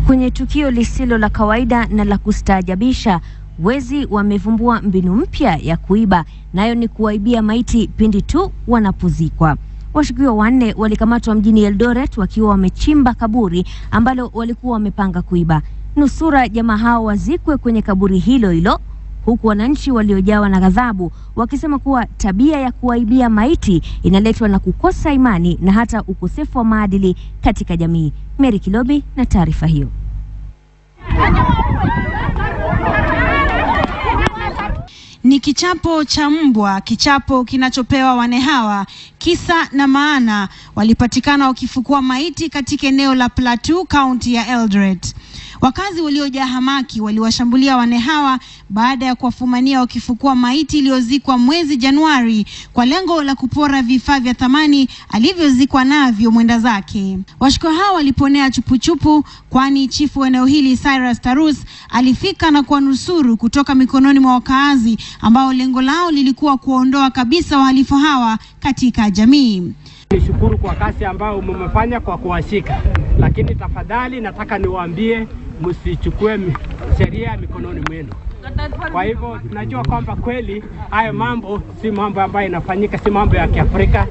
Kwenye tukio lisilo la kawaida na la kustaajabisha, wezi wamevumbua mbinu mpya ya kuiba, nayo ni kuwaibia maiti pindi tu wanapozikwa. Washukiwa 4 walikamatwa mjini Eldoret wakiwa wamechimba kaburi ambalo walikuwa wamepanga kuiba. Nusura jamaa hao wazikwe kwenye kaburi hilo hilo, huku wananchi waliojawa na ghadhabu wakisema kuwa tabia ya kuwaibia maiti inaletwa na kukosa imani na hata ukosefu wa maadili katika jamii. Mary Kilobi na taarifa hiyo. Ni kichapo cha mbwa, kichapo kinachopewa wane hawa. Kisa na maana, walipatikana wakifukua maiti katika eneo la Plateau, kaunti ya Eldoret. Wakazi waliojaa hamaki waliwashambulia wane hawa baada ya kuwafumania wakifukua maiti iliyozikwa mwezi Januari kwa lengo la kupora vifaa vya thamani alivyozikwa navyo mwenda zake. Washukiwa hao waliponea chupuchupu, kwani chifu wa eneo hili Cyrus Tarus alifika na kuwanusuru kutoka mikononi mwa wakazi ambao lengo lao lilikuwa kuondoa kabisa wahalifu hawa katika jamii. Nishukuru kwa kazi ambayo mmefanya kwa kuwashika, lakini tafadhali nataka niwaambie msichukue sheria mikononi mwenu. Kwa hivyo tunajua kwamba kweli hayo mambo si mambo ambayo inafanyika, si mambo ya Kiafrika,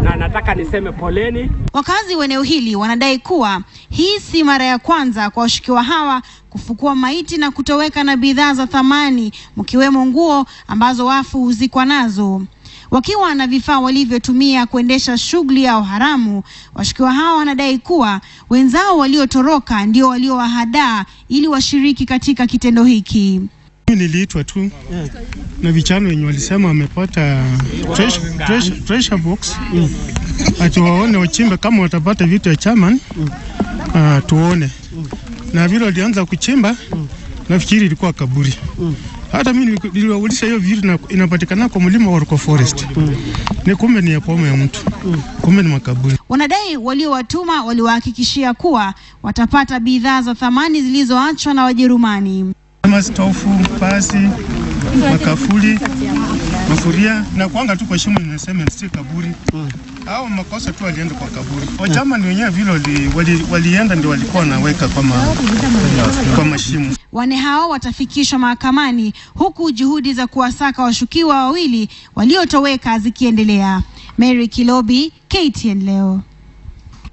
na nataka niseme poleni. Wakazi wa eneo hili wanadai kuwa hii si mara ya kwanza kwa washukiwa hawa kufukua maiti na kutoweka na bidhaa za thamani, mkiwemo nguo ambazo wafu huzikwa nazo. Wakiwa na vifaa walivyotumia kuendesha shughuli yao haramu, washukiwa hawa wanadai kuwa wenzao waliotoroka ndio waliowahadaa ili washiriki katika kitendo hiki. Niliitwa tu na vichano wenye walisema wamepata treasure box, ati waone wachimbe kama watapata vitu ya chairman, tuone. Na vile walianza kuchimba, nafikiri ilikuwa kaburi. Hata mimi niliwauliza hiyo vitu inapatikana kwa mlima wa Ruko Forest. Ni kumbe ni hapo ya mtu. Kumbe ni makaburi. Wanadai waliowatuma waliwahakikishia kuwa watapata bidhaa za thamani zilizoachwa na Wajerumani. Kama stofu, pasi, makafuli, mafuria, na kuanga tu kwa shimo ninasema si kaburi. Hao makosa tu walienda kwa kaburi. Wachama ni wenyewe vile walienda ndio walikuwa wanaweka kwa mashimo. Wane hao watafikishwa mahakamani huku juhudi za kuwasaka washukiwa 2 waliotoweka zikiendelea. Mary Kilobi, KTN leo.